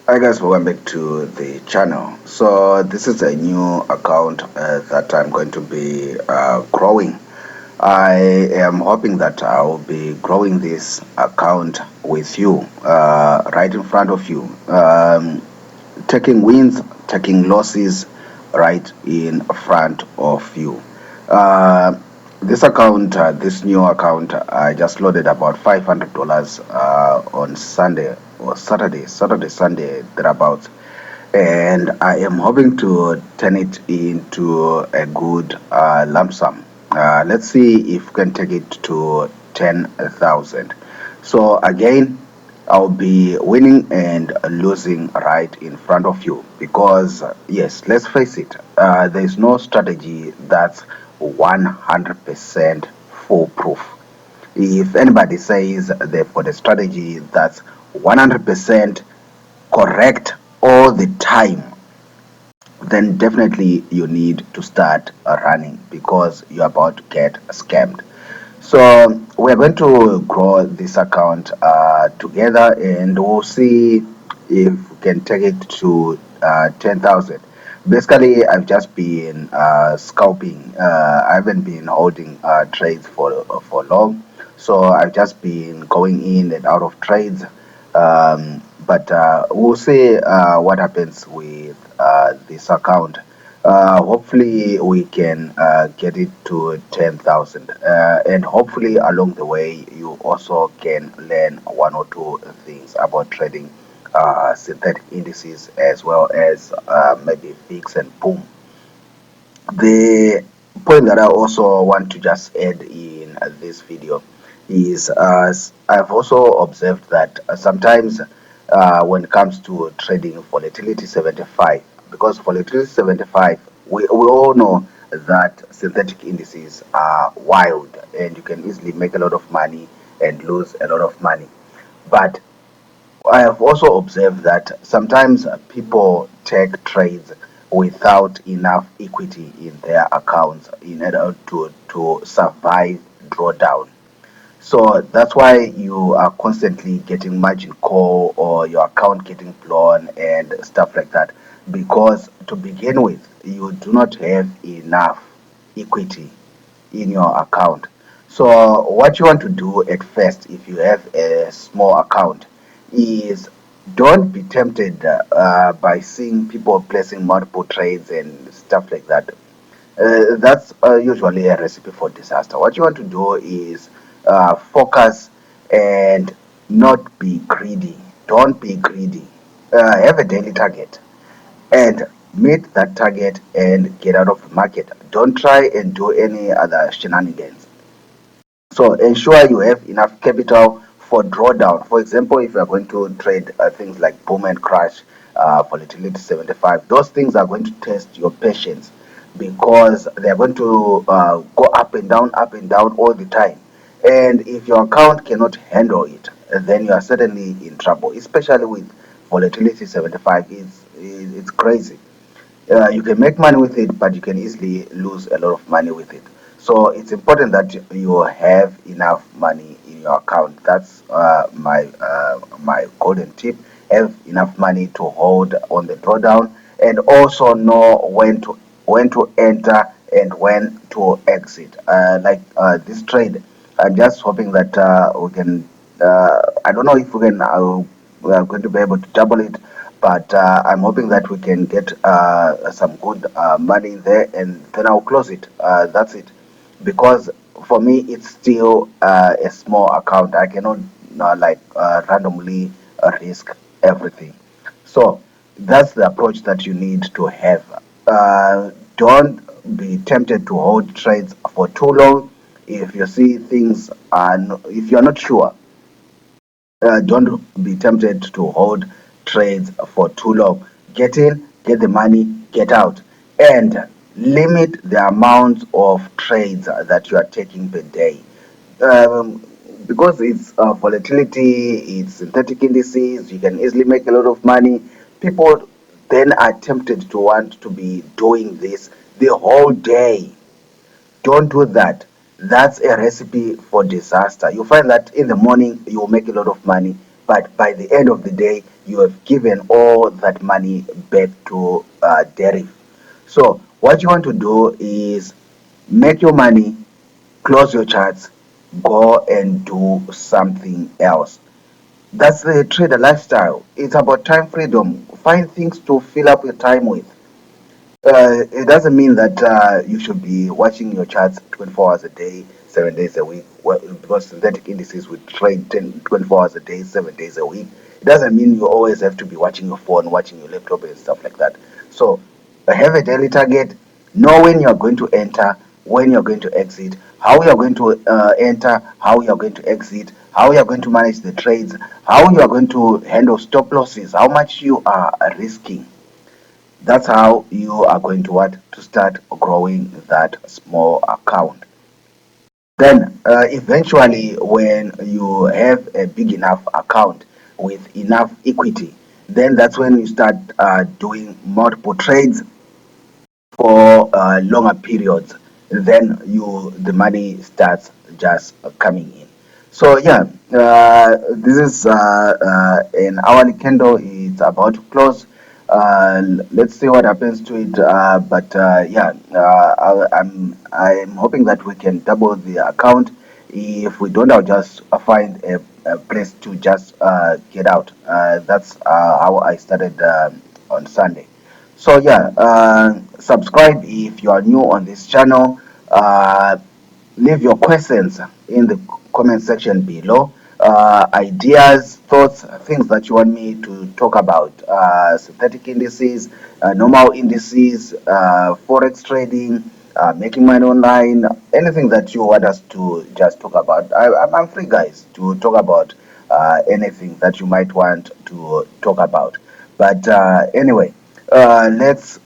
Hi guys, welcome back to the channel. So this is a new account that I'm going to be growing. I am hoping that I will be growing this account with you, right in front of you, taking wins, taking losses right in front of you. Uh, this account, this new account, I just loaded about $500 on Sunday or Sunday, thereabouts, and I am hoping to turn it into a good lump sum. Let's see if we can take it to 10,000. So again, I'll be winning and losing right in front of you because, yes, let's face it, there's no strategy that's 100% foolproof. If anybody says they've got a strategy that's 100% correct all the time, then definitely you need to start running because you're about to get scammed. So we're going to grow this account together, and we'll see if we can take it to 10,000. Basically, I've just been scalping. I haven't been holding trades for long, so I've just been going in and out of trades. But we'll see what happens with this account. Hopefully we can get it to 10,000, and hopefully along the way you also can learn one or two things about trading synthetic indices as well as maybe VIX and boom. The point that I also want to just add in this video is I've also observed that sometimes when it comes to trading volatility 75, because volatility 75, we all know that synthetic indices are wild and you can easily make a lot of money and lose a lot of money. But I have also observed that sometimes people take trades without enough equity in their accounts in order to survive drawdown. So that's why you are constantly getting margin call or your account getting blown and stuff like that. Because to begin with, you do not have enough equity in your account. So what you want to do at first, if you have a small account, is don't be tempted by seeing people placing multiple trades and stuff like that. That's usually a recipe for disaster. What you want to do is focus and not be greedy. Don't be greedy. Have a daily target and meet that target and get out of the market. Don't try and do any other shenanigans. So ensure you have enough capital for drawdown. For example, if you are going to trade things like boom and crash, volatility 75, those things are going to test your patience because they are going to go up and down all the time. And if your account cannot handle it, then you are certainly in trouble, especially with volatility 75. It's crazy. You can make money with it, but you can easily lose a lot of money with it. So it's important that you have enough money in your account. That's my golden tip. Have enough money to hold on the drawdown, and also know when to enter and when to exit. Like this trade, I'm just hoping that we can. I don't know if we can. We are going to be able to double it, but I'm hoping that we can get some good money in there, and then I'll close it. That's it, because for me it's still a small account. I cannot randomly risk everything. So that's the approach that you need to have. Don't be tempted to hold trades for too long. If you see things and if you're not sure, don't be tempted to hold trades for too long. Get in, get the money, get out, and limit the amount of trades that you are taking per day. Um, because it's volatility, it's synthetic indices, you can easily make a lot of money. People then are tempted to want to be doing this the whole day. Don't do that. That's a recipe for disaster. You find that in the morning you will make a lot of money, but by the end of the day, you have given all that money back to Derif. So what you want to do is make your money, close your charts, go and do something else. That's the trader lifestyle. It's about time freedom. Find things to fill up your time with. It doesn't mean that you should be watching your charts 24 hours a day, 7 days a week, well, because synthetic indices would trade 24 hours a day, 7 days a week. It doesn't mean you always have to be watching your phone, watching your laptop, and stuff like that. So, have a daily target, know when you're going to enter, when you're going to exit, how you're going to enter, how you're going to exit, how you're going to manage the trades, how you're going to handle stop losses, how much you are risking. That's how you are going to start growing that small account. Then eventually, when you have a big enough account with enough equity, then that's when you start doing multiple trades for longer periods. Then the money starts just coming in. So yeah, this is an hourly candle. It's about to close. Let's see what happens to it. I'm hoping that we can double the account. If we don't, I'll just find a place to just get out. That's how I started on Sunday. So yeah, subscribe if you are new on this channel. Leave your questions in the comment section below. Ideas, thoughts, things that you want me to talk about. Synthetic indices, normal indices, forex trading, making money online, anything that you want us to just talk about. I'm free, guys, to talk about anything that you might want to talk about. But anyway, let's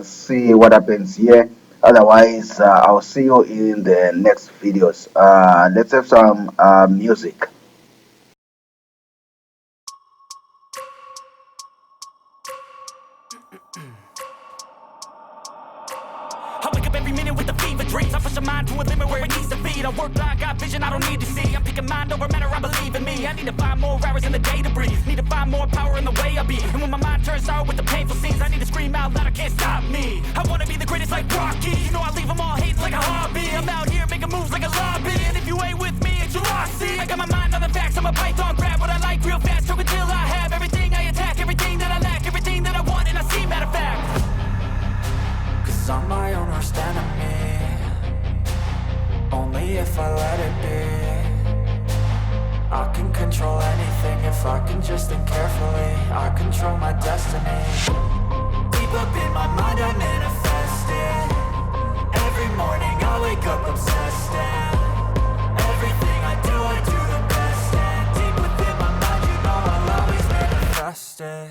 see what happens here. Otherwise, I'll see you in the next videos. Let's have some music. I wake up every minute with the fever dreams. I push my mind to a limit where it needs to be. I work blind, got vision I don't need to see. I'm picking mind over matter, I believe in me. I need to find more hours in the day to breathe. Need to find more power in the way I be. And when my mind turns sour with the painful scenes, I need to scream out loud, I can't stop me. I wanna be the greatest like Rocky. You know I leave them all hating like a hobby. I'm out here making moves like a lobby. And if you ain't with me, it's your loss. See, I got my mind on the facts. I'm a python, grab what I like real fast. Choke until I have everything I attack, everything that I lack, everything that I want, and I see, matter of fact. Cause I'm my own worst enemy. Only if I let it be. I can control anything if I can just think carefully. I control my destiny. Deep up in my mind I manifest it. Every morning I wake up obsessed, and everything I do the best. And deep within my mind, you know I'll always manifest it.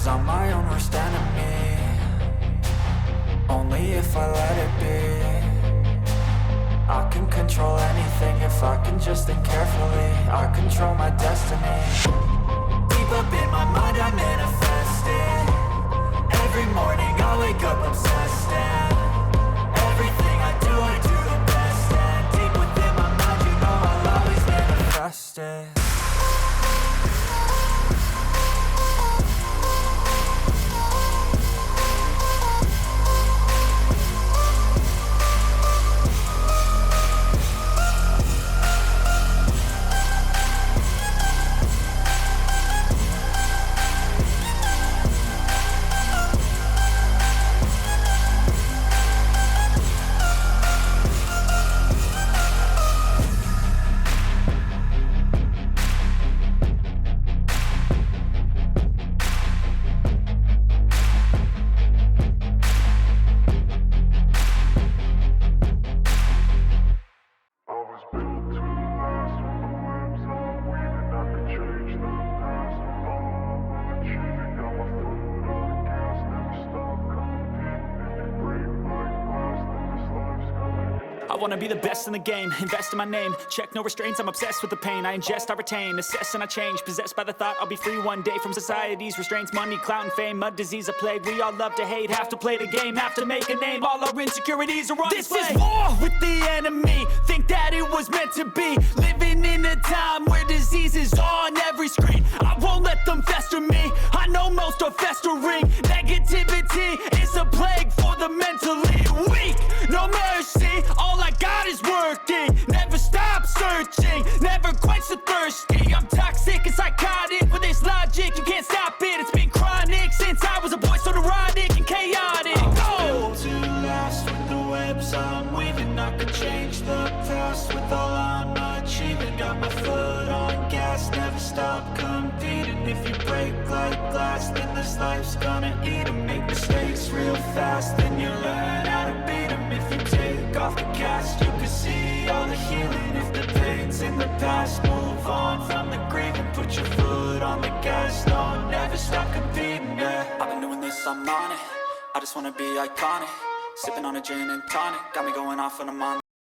I'm my own worst enemy. Only if I let it be. I can control anything if I can just think carefully. I control my destiny. Deep up in my mind I manifest it. Every morning I wake up obsessed, and everything I do the best. And deep within my mind, you know I'll always manifest it. wanna be the best in the game, invest in my name, check no restraints, I'm obsessed with the pain. I ingest, I retain, assess and I change, possessed by the thought I'll be free one day from society's restraints. Money, clout and fame, a disease, a plague. We all love to hate, have to play the game, have to make a name. All our insecurities are on display. This is war with the enemy, think that it was meant to be. Living in a time where disease is on every screen. I won't let them fester me, I know most are festering. Negativity is a plague for the mentally weak. No mercy, all I got is working. Never stop searching, never quench the thirsty. I'm toxic and psychotic with this logic, you can't stop it. It's been chronic since I was a boy, so neurotic and chaotic. I'm built to last with the webs I'm weaving. I could change the past with all I'm achieving. Got my foot on gas, never stop competing. If you break like glass, then this life's gonna eat 'em. Make mistakes real fast, then you learn how to beat 'em. If you take off the cast, you can see all the healing. If the pain's in the past, move on from the grave and put your foot on the gas. No, never stop competing, yeah. I've been doing this, I'm on it. I just wanna be iconic. Sipping on a gin and tonic, got me going off when I'm on